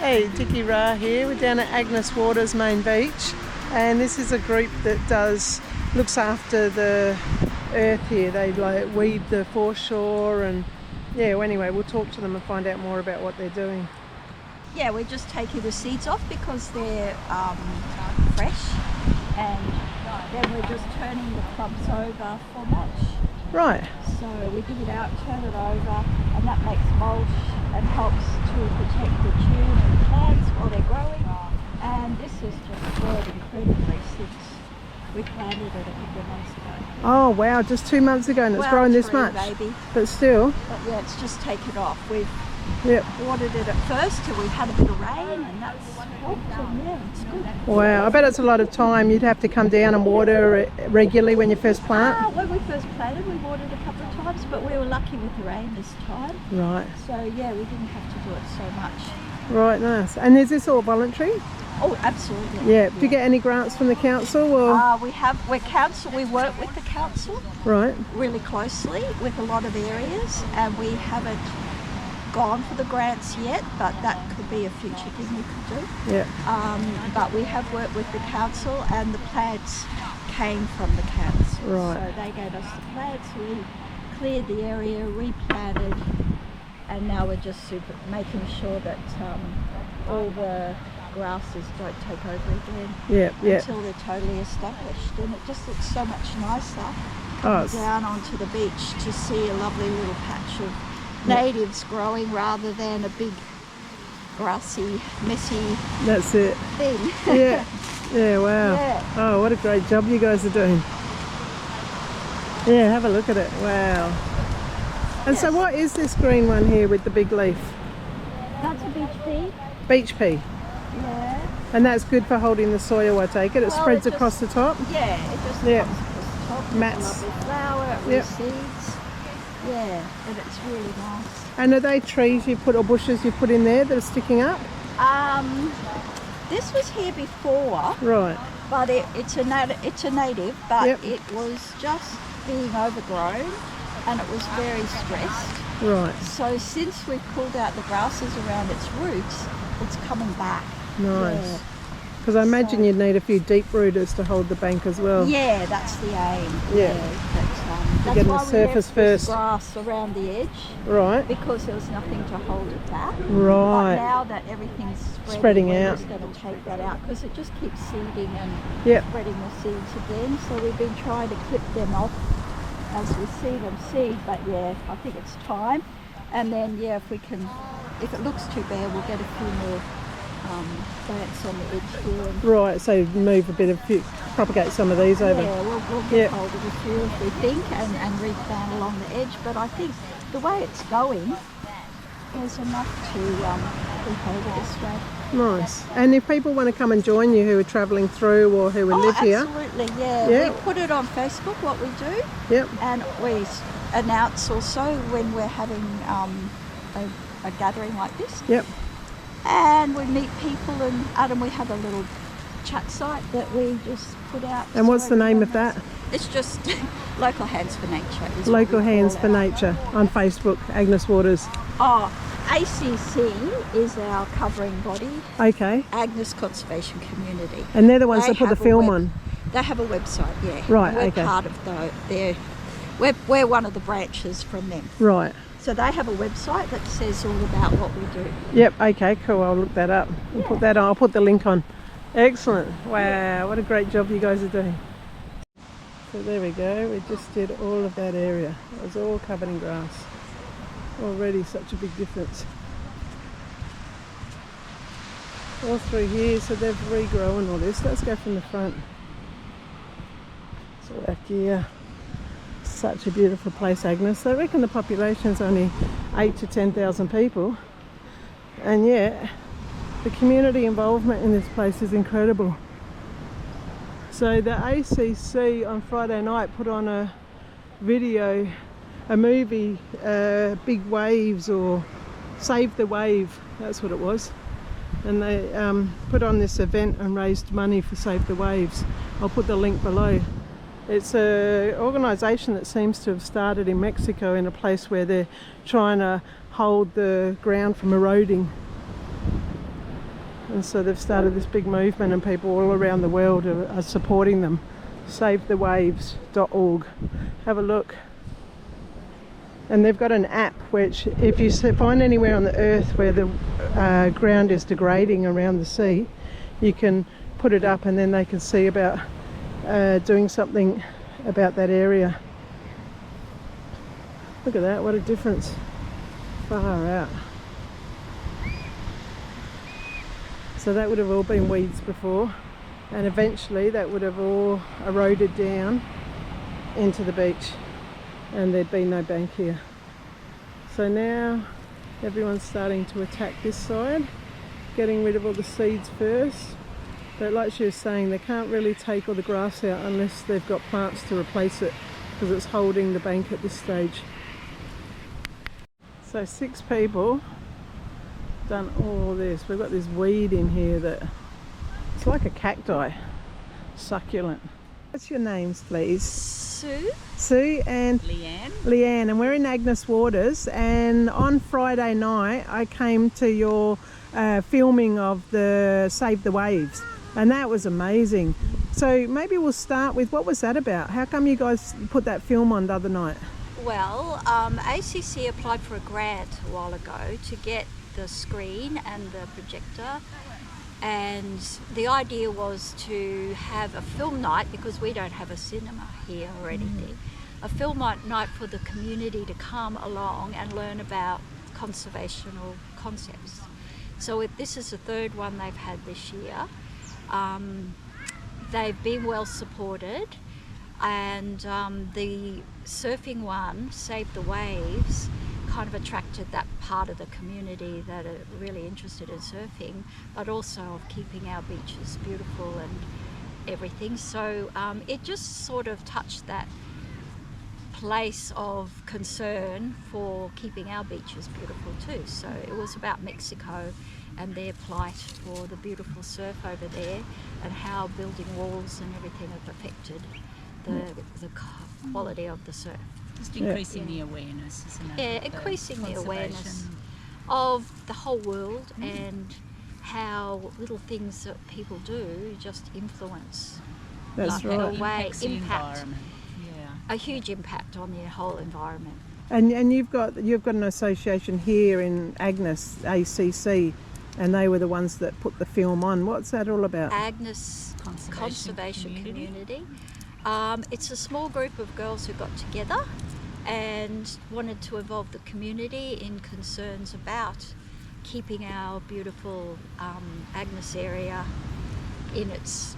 Hey, Dickie Ra here. We're down at Agnus Water's main beach, and this is a group that looks after the earth here. They like weed the foreshore, and yeah. Well, anyway, we'll talk to them and find out more about what they're doing. Yeah, we're just taking the seeds off because they're fresh, and then we're just turning the clumps over for mulch. Right. So we dig it out, turn it over, and that makes mulch and helps to protect the tune and the plants while they're growing. And this has just grown incredibly since we planted it a couple of months ago. Oh wow, just 2 months ago, and it's grown this much. Baby. But still. But yeah, it's just taken off. We've Yep. watered it at first till we had a bit of rain, and that's helped, and yeah, it's good. Wow, I bet it's a lot of time. You'd have to come down and water it regularly when you first plant. When we first planted, we watered a couple of times, but we were lucky with the rain this time. Right. So yeah, we didn't have to do it so much. Right, nice. And is this all voluntary? Oh, absolutely. Yeah. Do you get any grants from the council or? We work with the council Right. really closely with a lot of areas, and we haven't gone for the grants yet, but that could be a future thing we could do. Yeah. But we have worked with the council, and the plants came from the council. Right. So they gave us the plants, we cleared the area, replanted, and now we're just making sure that all the grasses don't take over again. Yeah. Until they're totally established, and it just looks so much nicer Oh, down onto the beach to see a lovely little patch of natives growing rather than a big grassy, messy that's it. thing. Yeah. Yeah. Wow. Yeah. Oh, what a great job you guys are doing. Yeah. Have a look at it. Wow. And so, what is this green one here with the big leaf? That's a beach pea. Beach pea. Yeah. And that's good for holding the soil, I take it. It spreads across the top. Yeah, it just comes across the top. Mats. It's a lovely flower, it reseeds. Yeah, and it's really nice. And are they trees you put or bushes you put in there that are sticking up? This was here before. Right. But it's a native, but it was just being overgrown, and it was very stressed. Right. So since we pulled out the grasses around its roots, it's coming back. Nice. Because I imagine you'd need a few deep rooters to hold the bank as well. Yeah, that's the aim. Yeah. That's getting why the surface we left first. this grass around the edge. Right. Because there was nothing to hold it back. Right. But now that everything's Spreading we're out. just going to take that out because it just keeps seeding and spreading the seeds again. So we've been trying to clip them off as we see them seed. But yeah, I think it's time. And then if it looks too bare, we'll get a few more plants on the edge here. Right, so move propagate some of these over. Yeah, we'll get hold of a few if we think and replant along the edge. But I think the way it's going, there's enough to hold it this way. Nice. And if people want to come and join you who are travelling through or who live here? Absolutely, yeah. We put it on Facebook, what we do. Yep. And we announce also when we're having a gathering like this. Yep. And we meet people, and we have a little chat site that we just put out. And what's the name of that? It's just Local Hands for Nature. Local Hands for Nature on Facebook, Agnus Waters. Oh, ACC is our covering body. Okay. Agnus Conservation Community. And they're the ones that put the film on? They have a website, yeah. Right, we're part of we're one of the branches from them. Right. So they have a website that says all about what we do. Yep, okay, cool. I'll look that up. I'll put that on. I'll put the link on. Excellent. Wow, what a great job you guys are doing. So there we go. We just did all of that area. It was all covered in grass. Already such a big difference. All through here, so they've regrown all this. Let's go from the front. So back here. Such a beautiful place, Agnus. I reckon the population's only 8,000 to 10,000 people, and yet the community involvement in this place is incredible. So the ACC on Friday night put on a movie, Big Waves, or Save the Wave, that's what it was. And they put on this event and raised money for Save the Waves. I'll put the link below. It's an organisation that seems to have started in Mexico, in a place where they're trying to hold the ground from eroding. And so they've started this big movement, and people all around the world are supporting them. SaveTheWaves.org. Have a look. And they've got an app which, if you find anywhere on the earth where the ground is degrading around the sea, you can put it up and then they can see about doing something about that area. Look at that, what a difference. Far out. So that would have all been weeds before, and eventually that would have all eroded down into the beach and there'd be no bank here. So now everyone's starting to attack this side, getting rid of all the seeds first. But like she was saying, they can't really take all the grass out unless they've got plants to replace it, because it's holding the bank at this stage. So 6 people done all this. We've got this weed in here that it's like a cacti, succulent. What's your names, please? Sue and Leanne, and we're in Agnus Waters, and on Friday night I came to your filming of the Save the Waves, and that was amazing. So maybe we'll start with, what was that about? How come you guys put that film on the other night? Well, ACC applied for a grant a while ago to get the screen and the projector, and the idea was to have a film night, because we don't have a cinema here or anything. A film night for the community to come along and learn about conservational concepts. So this is the 3rd one they've had this year. They've been well supported, and the surfing one, Save the Waves, kind of attracted that part of the community that are really interested in surfing, but also of keeping our beaches beautiful and everything. So it just sort of touched that place of concern for keeping our beaches beautiful too. So it was about Mexico and their plight for the beautiful surf over there, and how building walls and everything have affected the quality of the surf. Just increasing the awareness, isn't it? Yeah, increasing the awareness of the whole world, and how little things that people do just influence. That's right. Impact a huge impact on the whole environment. And you've got an association here in Agnus, ACC, and they were the ones that put the film on. What's that all about? Agnus Conservation Community. It's a small group of girls who got together and wanted to involve the community in concerns about keeping our beautiful Agnus area in its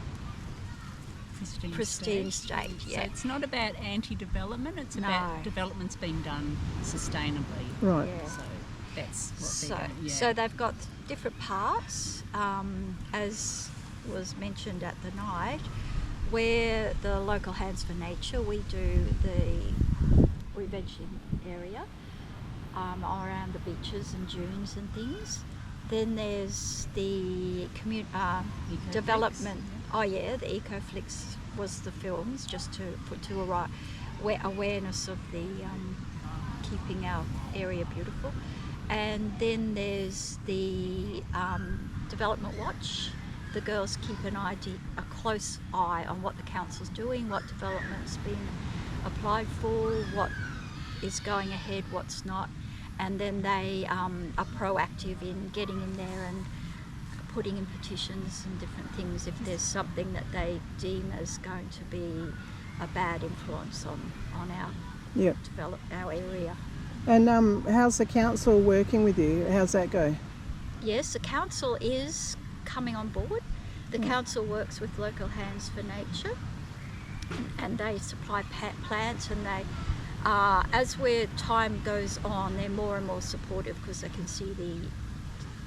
pristine state. Yeah. So it's not about anti-development, it's about development's being done sustainably. Right. Yeah. So that's what they're doing. So they've got different parts, as was mentioned at the night, where the local Hands for Nature, we do the prevention area around the beaches and dunes and things. Then there's the development. Oh yeah, the EcoFlix was the films, just to put to awareness of the keeping our area beautiful. And then there's the Development Watch. The girls keep a close eye on what the council's doing, what development's been applied for, what is going ahead, what's not, and then they are proactive in getting in there and putting in petitions and different things if there's something that they deem as going to be a bad influence on our area. And how's the council working with you? How's that go? Yes, the council is coming on board. The council works with local Hands for Nature, and they supply plants, and they as time goes on, they're more and more supportive because they can see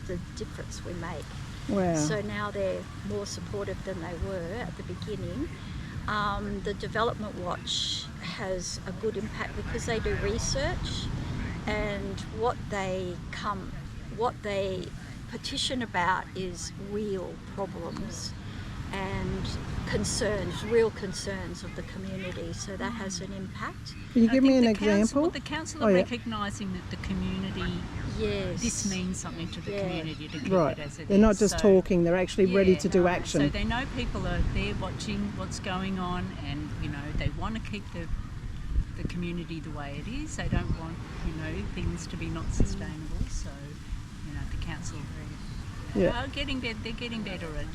the difference we make. Wow. So now they're more supportive than they were at the beginning. The Development Watch has a good impact because they do research, and what they petition about is real problems and concerns, real concerns of the community. So that has an impact. Can you give me an the example? The council are recognising that the community, Yes. this means something to the community to keep Right. it as it They're is. not just talking, they're actually ready to do So action. they know people are there watching what's going on, and they want to keep the community the way it is. They don't want things to be not sustainable. So the council are getting better. They're getting better at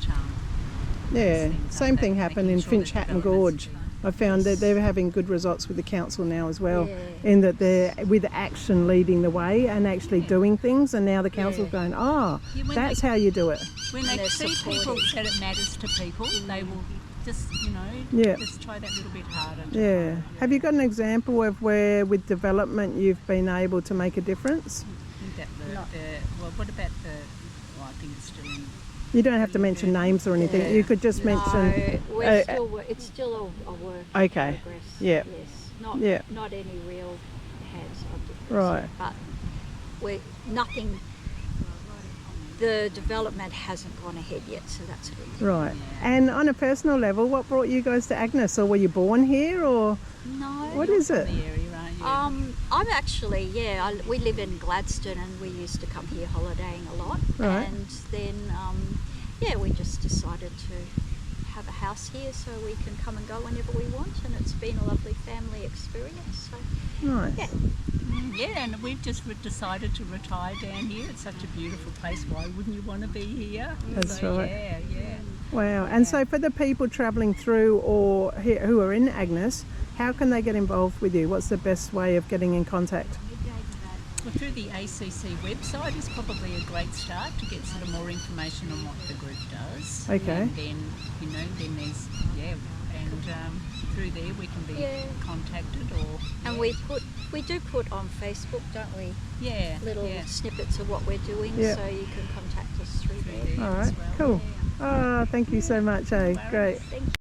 Yeah, things, same aren't they? thing happened Making in sure Finch that Hatton developments- Gorge. I found that they're having good results with the council now as well, Yeah. in that they're with action leading the way and actually doing things, and now the council's going, when that's how you do it. When they they're see people supportive. that it matters to people, they will just just try that little bit harder. Yeah. Have you got an example of where with development you've been able to make a difference? What about I think it's still in. You don't have to mention names or anything. Yeah. You could just mention. No, it's still a work in Okay. progress. Yeah. Yes. Not any real hands-on difference. Right. But nothing. The development hasn't gone ahead yet, so that's good. Right. And on a personal level, what brought you guys to Agnus? Or were you born here, or No. what is it? The area, aren't you? I'm actually, we live in Gladstone and we used to come here holidaying a lot. Right. And then, we just decided to have a house here so we can come and go whenever we want, and it's been a lovely family experience. So, Nice. yeah. Yeah, and we've just decided to retire down here. It's such a beautiful place. Why wouldn't you want to be here? That's So, right. Yeah. Wow. And so for the people travelling through or who are in Agnus, how can they get involved with you? What's the best way of getting in contact? Well, through the ACC website is probably a great start to get sort of more information on what the group does. Okay. And then, then there's, and through there we can be contacted or... And we do put on Facebook, don't we? Yeah. Little snippets of what we're doing, Yeah. so you can contact us through there. All right. as well. Cool. Yeah. Oh, thank you so much, eh? Great. Thank you.